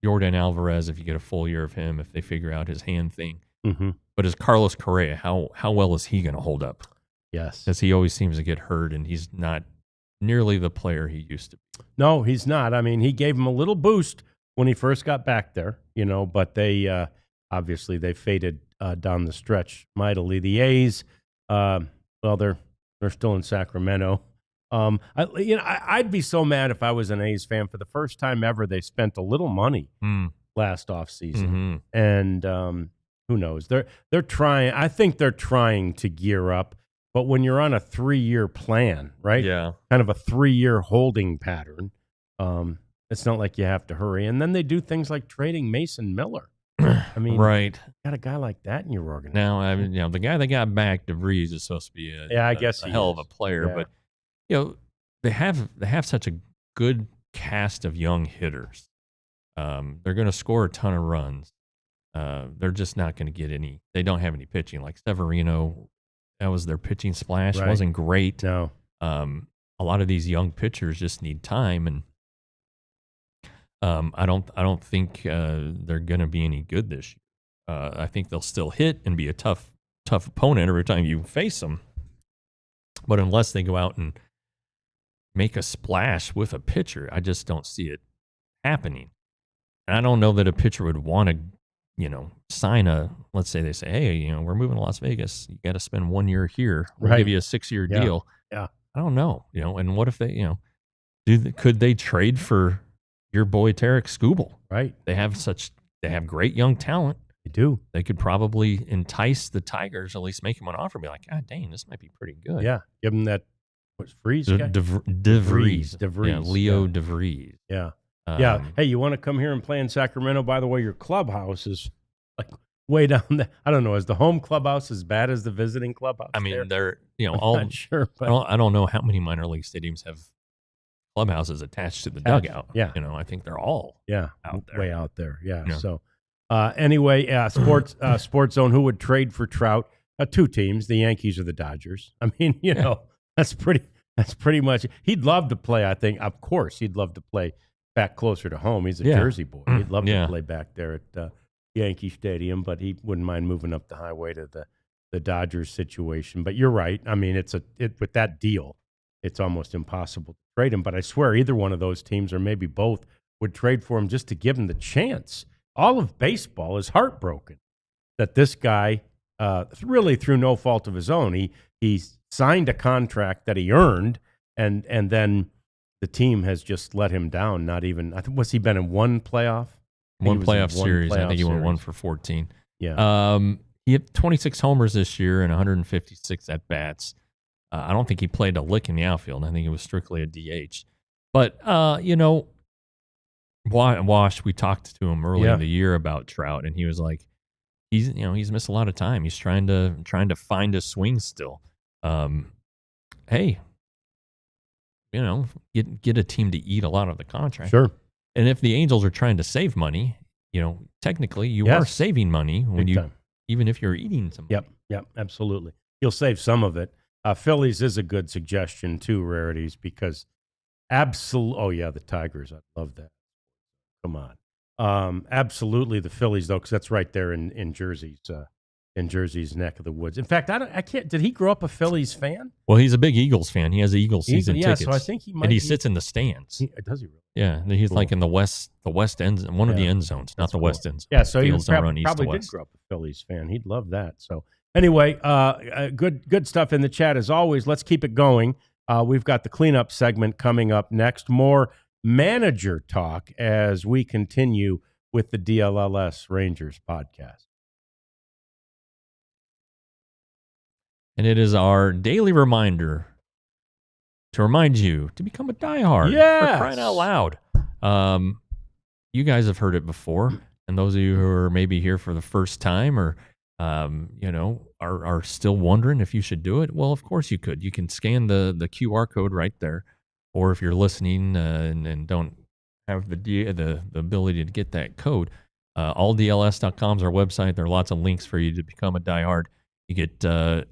Jordan Alvarez, if you get a full year of him, if they figure out his hand thing. Mm-hmm. But as Carlos Correa, how well is he going to hold up? Yes. Because he always seems to get hurt, and he's not nearly the player he used to be. No, he's not. I mean, he gave him a little boost when he first got back there, but they obviously they faded down the stretch mightily. The A's, they're still in Sacramento. I'd be so mad if I was an A's fan. For the first time ever, they spent a little money last offseason. Mm-hmm. And who knows? They're trying. I think they're trying to gear up. But when you're on a 3-year plan, right? Yeah. Kind of a 3-year holding pattern, it's not like you have to hurry. And then they do things like trading Mason Miller. I mean, right. Got a guy like that in your organization. Now, I mean, the guy they got back, DeVries, is supposed to be a hell of a player. Yeah. But they have such a good cast of young hitters. They're going to score a ton of runs. They're just not going to get any. They don't have any pitching. Like Severino, that was their pitching splash. Right. Wasn't great. No. A lot of these young pitchers just need time, and I don't think they're going to be any good this year. I think they'll still hit and be a tough opponent every time you face them. But unless they go out and make a splash with a pitcher, I just don't see it happening. And I don't know that a pitcher would want to, sign let's say they say, hey, we're moving to Las Vegas. You got to spend 1 year here. We'll give you a 6-year deal. Yeah. I don't know, and what if they, could they trade for your boy Tarek Skubal? Right. They have great young talent. They do. They could probably entice the Tigers, at least make them an offer, and be like, God dang, this might be pretty good. Yeah. Give them that, what's Freeze guy? DeVries. DeVries. Yeah, Leo DeVries. Yeah. Yeah. Hey, you want to come here and play in Sacramento? By the way, your clubhouse is like way down there. I don't know. Is the home clubhouse as bad as the visiting clubhouse? I mean, there? they're, I'm all. not sure, but I don't know how many minor league stadiums have clubhouses attached to the dugout. Yeah. I think they're all out there. Way out there. Yeah. So anyway, Sports Zone, who would trade for Trout? 2 teams, the Yankees or the Dodgers. I mean, that's pretty much. He'd love to play, I think. Of course, he'd love to play back closer to home. He's a Jersey boy. He'd love to play back there at Yankee Stadium, but he wouldn't mind moving up the highway to the Dodgers situation. But you're right. I mean, with that deal, it's almost impossible to trade him. But I swear either one of those teams, or maybe both, would trade for him just to give him the chance. All of baseball is heartbroken that this guy, really through no fault of his own, he signed a contract that he earned, and then the team has just let him down. Not even, I think, he been in one playoff? One playoff series. I think he went 1 for 14. Yeah. He hit 26 homers this year and 156 at bats. I don't think he played a lick in the outfield. I think it was strictly a DH. But Wash, we talked to him early in the year about Trout, and he was like, he's missed a lot of time. He's trying to find a swing still. Hey, get a team to eat a lot of the contract. Sure. And if the Angels are trying to save money, technically you are saving money when even if you're eating some. Yep, absolutely. You'll save some of it. Phillies is a good suggestion too, Rarities, because the Tigers. I love that. Come on. Absolutely the Phillies, though, because that's right there in Jersey's neck of the woods. In fact, I can't. Did he grow up a Phillies fan? Well, he's a big Eagles fan. He has the Eagles season tickets. So I think he might. And he sits in the stands. Does he really? Yeah, he's like in the west end, one of the end zones, not the west end zone. Yeah, so he probably did grow up a Phillies fan. He'd love that. So anyway, good stuff in the chat as always. Let's keep it going. We've got the cleanup segment coming up next. More manager talk as we continue with the DLLS Rangers podcast. And it is our daily reminder to remind you to become a diehard. Yes. For crying out loud. You guys have heard it before. And those of you who are maybe here for the first time or, are still wondering if you should do it, well, of course you could. You can scan the QR code right there. Or if you're listening and don't have the ability to get that code, alldls.com is our website. There are lots of links for you to become a diehard. You get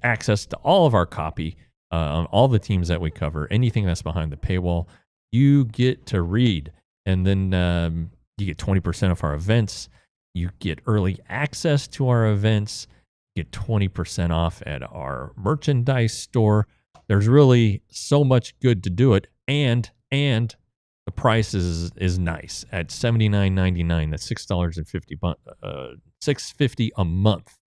access to all of our copy on all the teams that we cover, anything that's behind the paywall. You get to read, and then you get 20% of our events. You get early access to our events. You get 20% off at our merchandise store. There's really so much good to do it, and the price is nice at $79.99. That's $6.50 a month.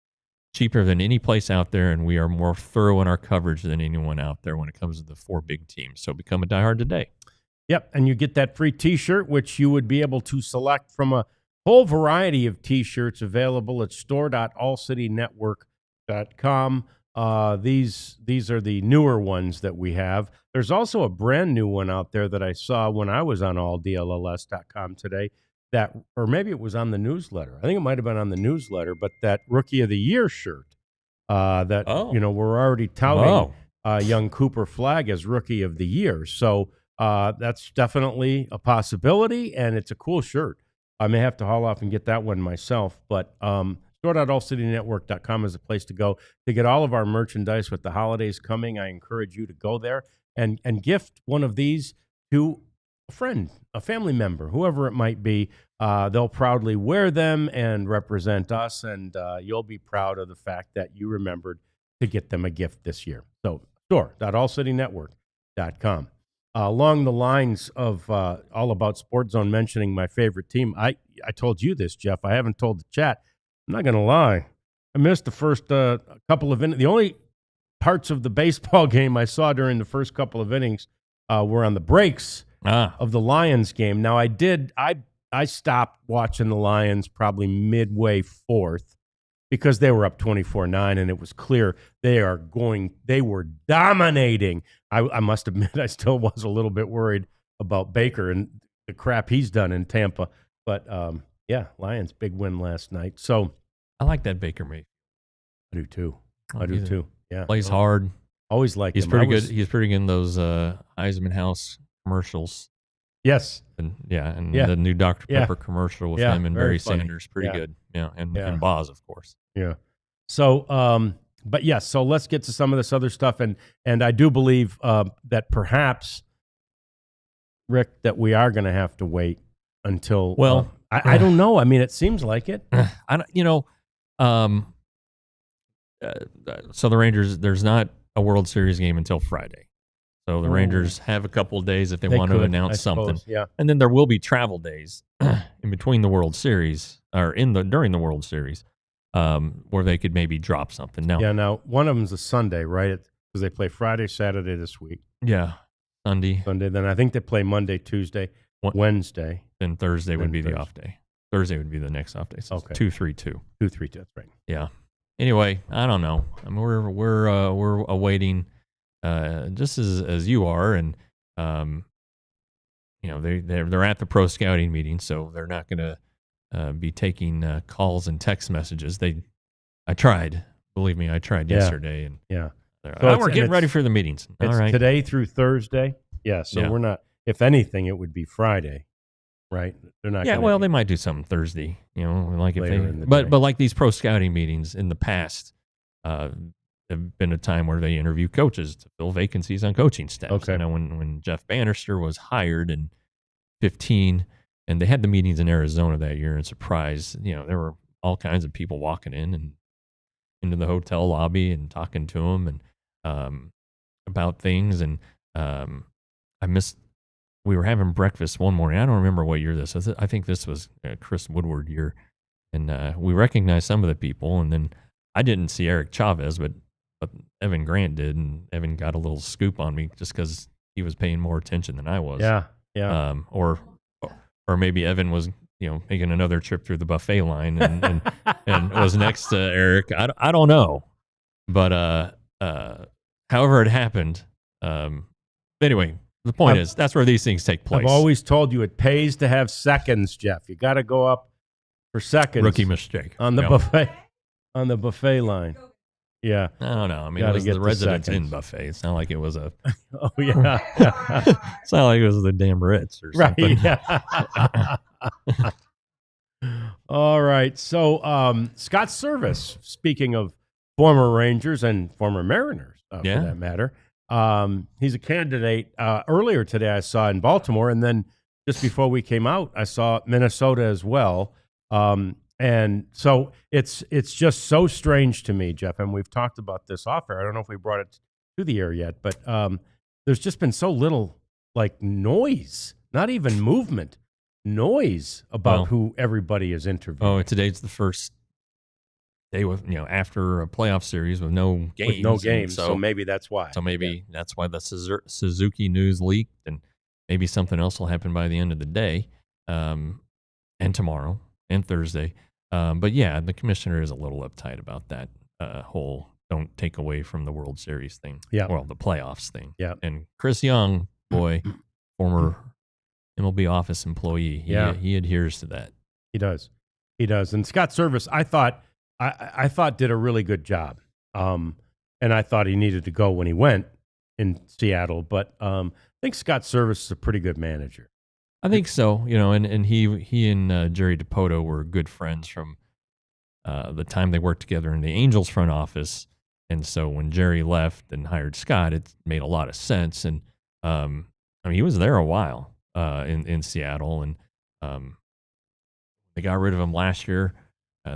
Cheaper than any place out there, and we are more thorough in our coverage than anyone out there when it comes to the 4 big teams. So become a diehard today. Yep, and you get that free T-shirt, which you would be able to select from a whole variety of T-shirts available at store.allcitynetwork.com. These are the newer ones that we have. There's also a brand new one out there that I saw when I was on alldlls.com today. Or maybe it was on the newsletter. I think it might have been on the newsletter, but that Rookie of the Year shirt we're already touting young Cooper Flagg as Rookie of the Year. So that's definitely a possibility, and it's a cool shirt. I may have to haul off and get that one myself, but store.allcitynetwork.com is a place to go to get all of our merchandise with the holidays coming. I encourage you to go there and gift one of these to a friend, a family member, whoever it might be. They'll proudly wear them and represent us, and you'll be proud of the fact that you remembered to get them a gift this year. So store.allcitynetwork.com. Along the lines of All About Sports Zone mentioning my favorite team, I told you this, Jeff. I haven't told the chat. I'm not going to lie. I missed the first couple of innings. The only parts of the baseball game I saw during the first couple of innings were on the breaks of the Lions game. Now, I stopped watching the Lions probably midway fourth because they were up 24-9, and it was clear they were dominating. I must admit I still was a little bit worried about Baker and the crap he's done in Tampa. But, Lions, big win last night. So I like that Baker Mayfield. I do too. Yeah. Plays hard. Always liked him. He's pretty good. He's pretty good in those Heisman House commercials. Yes. And the new Dr. Pepper commercial with him and Barry Sanders. Pretty good. Yeah. And Boz, of course. Yeah. So, but yes, so let's get to some of this other stuff. And I do believe that perhaps, Rick, that we are going to have to wait until, I don't know. I mean, it seems like it. So the Rangers, there's not a World Series game until Friday. So the Rangers have a couple of days if they want to announce something. Yeah. And then there will be travel days in between the World Series or during the World Series where they could maybe drop something. Now, one of them's a Sunday, right? Because they play Friday, Saturday this week. Yeah. Sunday. Then I think they play Monday, Tuesday, Wednesday. Then Thursday would be the off day. Thursday would be the next off day. So okay. 2-3-2. 2-3-2. That's right. Yeah. Anyway, I don't know. I mean, we're awaiting, just as you are, and they're at the pro scouting meeting, so they're not going to be taking calls and text messages. I tried. Believe me, I tried yesterday, and so we're getting ready for the meetings. It's all right. Today through Thursday. Yeah. So we're not. If anything, it would be Friday. Right, they're not. Yeah, well, they might do something Thursday, like if they. But like these pro scouting meetings in the past, have been a time where they interview coaches to fill vacancies on coaching staffs. Okay. When Jeff Bannister was hired in 2015, and they had the meetings in Arizona that year, and surprise, there were all kinds of people walking in and into the hotel lobby and talking to them and about things, and I missed. We were having breakfast one morning. I don't remember what year this was. I think this was Chris Woodward year. And we recognized some of the people. And then I didn't see Eric Chavez, but Evan Grant did. And Evan got a little scoop on me just because he was paying more attention than I was. Yeah. Or maybe Evan was, making another trip through the buffet line and was next to Eric. I don't know. But however it happened. Anyway. The point is, that's where these things take place. I've always told you it pays to have seconds, Jeff. You got to go up for seconds. Rookie mistake on the buffet line. Yeah, I don't know. I mean, it was the Residence Inn buffet. It's not like it was a. Oh yeah. It's not like it was the damn Ritz or something. Right. Yeah. All right. So Scott Service, speaking of former Rangers and former Mariners, for that matter. He's a candidate. Earlier today, I saw in Baltimore, and then just before we came out, I saw Minnesota as well. And so it's just so strange to me, Jeff. And we've talked about this off air. I don't know if we brought it to the air yet, but there's just been so little noise, not even movement, noise about who everybody is interviewing. Oh, today's the first day with after a playoff series with no games. With no games, so maybe that's why. So maybe that's why the Suzuki news leaked, and maybe something else will happen by the end of the day, and tomorrow and Thursday. But yeah, the commissioner is a little uptight about that whole don't take away from the World Series thing. Yeah, well, the playoffs thing. Yeah, and Chris Young, former MLB office employee, he adheres to that. He does, and Scott Service, I thought did a really good job. And I thought he needed to go when he went in Seattle. But I think Scott Service is a pretty good manager. I think so. And he and Jerry DiPoto were good friends from the time they worked together in the Angels front office. And so when Jerry left and hired Scott, it made a lot of sense. And he was there a while in Seattle. And they got rid of him last year.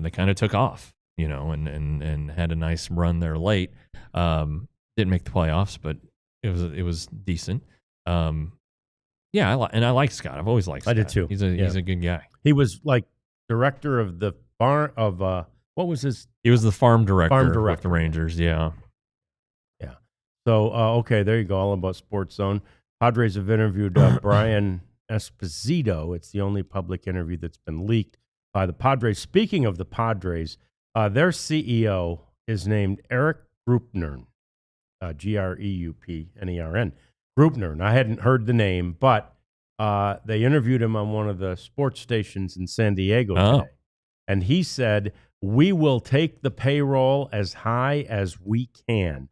They kind of took off, and had a nice run there late. Didn't make the playoffs, but it was decent. I like Scott. I've always liked Scott. I did too. He's a good guy. He was like director of the farm of what was his? He was the farm director with the Rangers. Yeah. So okay, there you go. All about Sports Zone. Padres have interviewed Brian Esposito. It's the only public interview that's been leaked by the Padres. Speaking of the Padres, their CEO is named Eric Greupnern, Greupnern. Greupnern. I hadn't heard the name, but they interviewed him on one of the sports stations in San Diego today. And he said, "We will take the payroll as high as we can.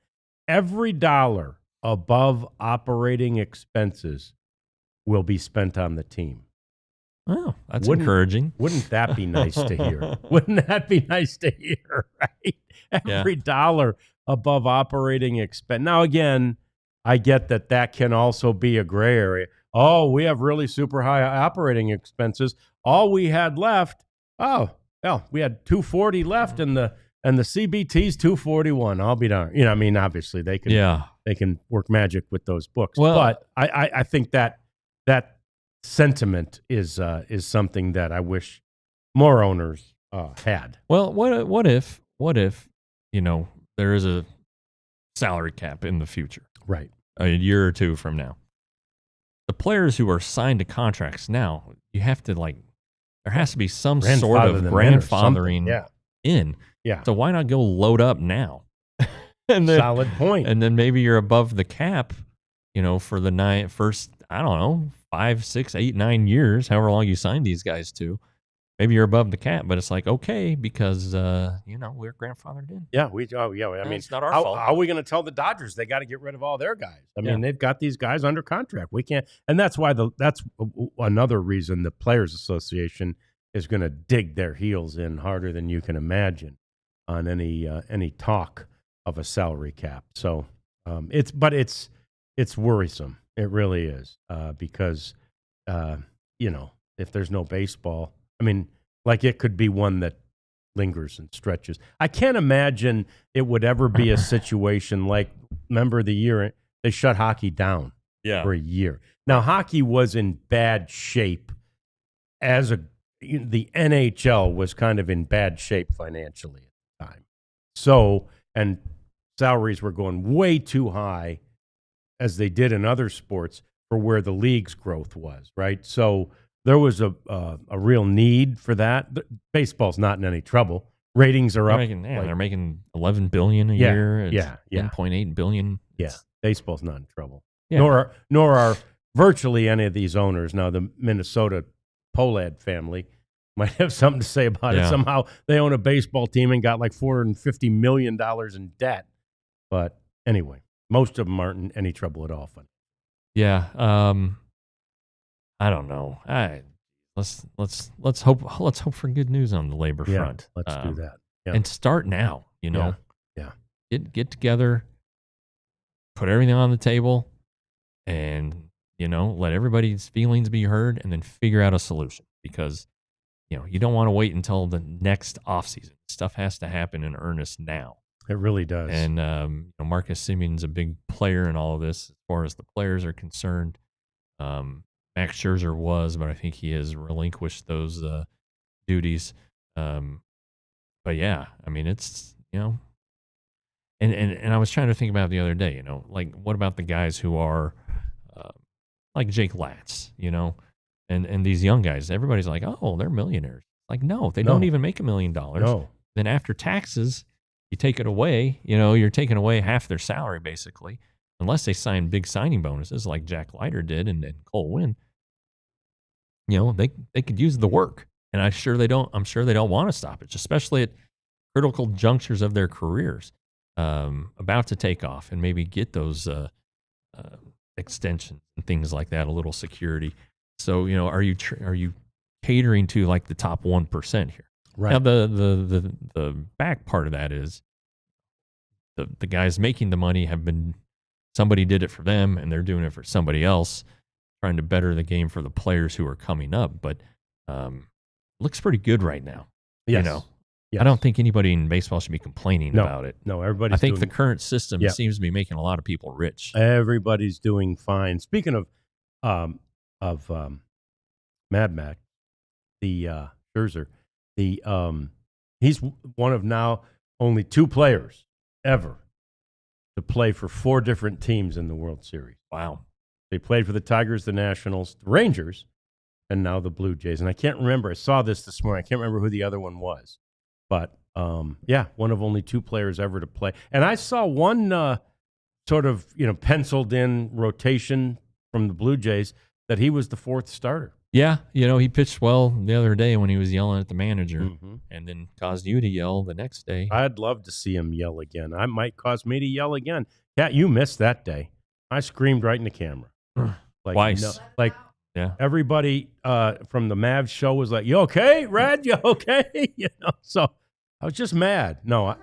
Every dollar above operating expenses will be spent on the team." Oh, that's encouraging. Wouldn't that be nice to hear? Wouldn't that be nice to hear, right? Every dollar above operating expense. Now, again, I get that can also be a gray area. Oh, we have really super high operating expenses. All we had left, we had $240 left, and the CBT's $241. I'll be darned. Obviously they can work magic with those books. Well, but I think that sentiment is something that I wish more owners had. Well, what if there is a salary cap in the future, right? A year or two from now, the players who are signed to contracts now, you have to there has to be some sort of grandfathering in. Yeah. So why not go load up now? And then, solid point. And then maybe you're above the cap, for the first, I don't know, 5, 6, 8, 9 years, however long you sign these guys to. Maybe you're above the cap, but it's okay because we're grandfathered in. Yeah, I mean, it's not our fault. How are we going to tell the Dodgers they got to get rid of all their guys? I mean, they've got these guys under contract. We can't, and that's why that's another reason the Players Association is going to dig their heels in harder than you can imagine on any talk of a salary cap. So it's worrisome. It really is because if there's no baseball. I mean, it could be one that lingers and stretches. I can't imagine it would ever be a situation remember the year they shut hockey down for a year. Now, hockey was in bad shape the NHL was kind of in bad shape financially at the time. So, and salaries were going way too high as they did in other sports for where the league's growth was, right? So, there was a real need for that. Baseball's not in any trouble. Ratings are up. They're making $11 billion a year. It's $1.8 billion. Yeah, baseball's not in trouble. Yeah. Nor are virtually any of these owners. Now, the Minnesota Polad family might have something to say about it. Somehow they own a baseball team and got $450 million in debt. But anyway, most of them aren't in any trouble at all. Yeah. I don't know. Let's hope for good news on the labor front. Let's do that. Yeah. And start now. Yeah. Get together, put everything on the table, and let everybody's feelings be heard, and then figure out a solution. Because you don't want to wait until the next offseason. Stuff has to happen in earnest now. It really does. And Marcus Semion's a big player in all of this as far as the players are concerned. Max Scherzer was, but I think he has relinquished those duties. But yeah, I mean, it's, and I was trying to think about it the other day, what about the guys who are like Jake Latz, and these young guys? Everybody's like, oh, they're millionaires. No, they don't even make $1 million. No. Then after taxes, you take it away, you're taking away half their salary basically. Unless they sign big signing bonuses like Jack Leiter did and Cole Winn, they could use the work. And I'm sure they don't want to stop it, especially at critical junctures of their careers, about to take off and maybe get those extensions and things like that, a little security. So, are you catering to the top 1% here? Right. Now, the back part of that is the guys making the money have been. Somebody did it for them, and they're doing it for somebody else, trying to better the game for the players who are coming up. But looks pretty good right now. Yes. I don't think anybody in baseball should be complaining about it. No, everybody's. I think the current system seems to be making a lot of people rich. Everybody's doing fine. Speaking of Mad Max, the Scherzer, he's one of now only 2 players ever to play for 4 different teams in the World Series. Wow. They played for the Tigers, the Nationals, the Rangers, and now the Blue Jays. And I can't remember. I saw this morning. I can't remember who the other one was. But, one of only 2 players ever to play. And I saw one sort of, penciled in rotation from the Blue Jays that he was the 4th starter. Yeah, he pitched well the other day when he was yelling at the manager and then caused you to yell the next day. I'd love to see him yell again. I might cause me to yell again. Cat, you missed that day. I screamed right in the camera. Twice. Everybody from the Mavs show was like, you okay, Red? You okay? So I was just mad. No,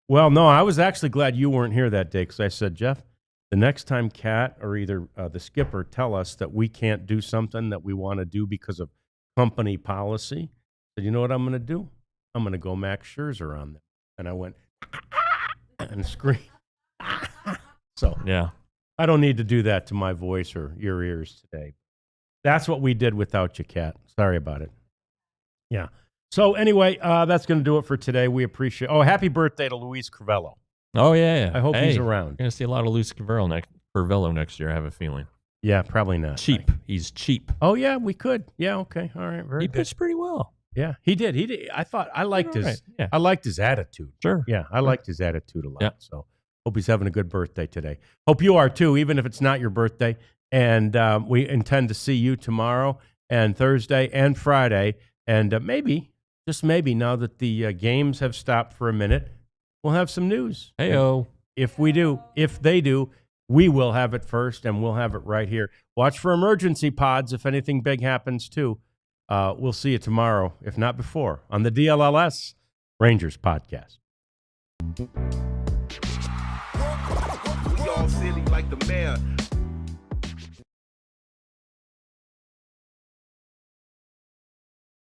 I was actually glad you weren't here that day because I said, Jeff, the next time Cat or either the skipper tell us that we can't do something that we want to do because of company policy, I said, you know what I'm going to do? I'm going to go Max Scherzer on them. And I went and screamed. So yeah, I don't need to do that to my voice or your ears today. That's what we did without you, Cat. Sorry about it. Yeah. So anyway, that's going to do it for today. We appreciate. Oh, happy birthday to Luis Crivello. Oh yeah. I hope he's around. You're going to see a lot of Luis Crivello next year. I have a feeling. Yeah, probably not. Cheap. He's cheap. Oh, yeah, we could. Yeah, okay. All right. Very he good. pitched pretty well. Yeah, he did. I thought I liked his. Right. Yeah. I liked his attitude. Sure. Yeah, I liked his attitude a lot. Yeah. So hope he's having a good birthday today. Hope you are too, even if it's not your birthday. And we intend to see you tomorrow and Thursday and Friday. And maybe, just maybe, now that the games have stopped for a minute, we'll have some news. Hey-o. If they do, we will have it first, and we'll have it right here. Watch for emergency pods if anything big happens too. We'll see you tomorrow, if not before, on the DLLS Rangers Podcast. We all silly like the mayor.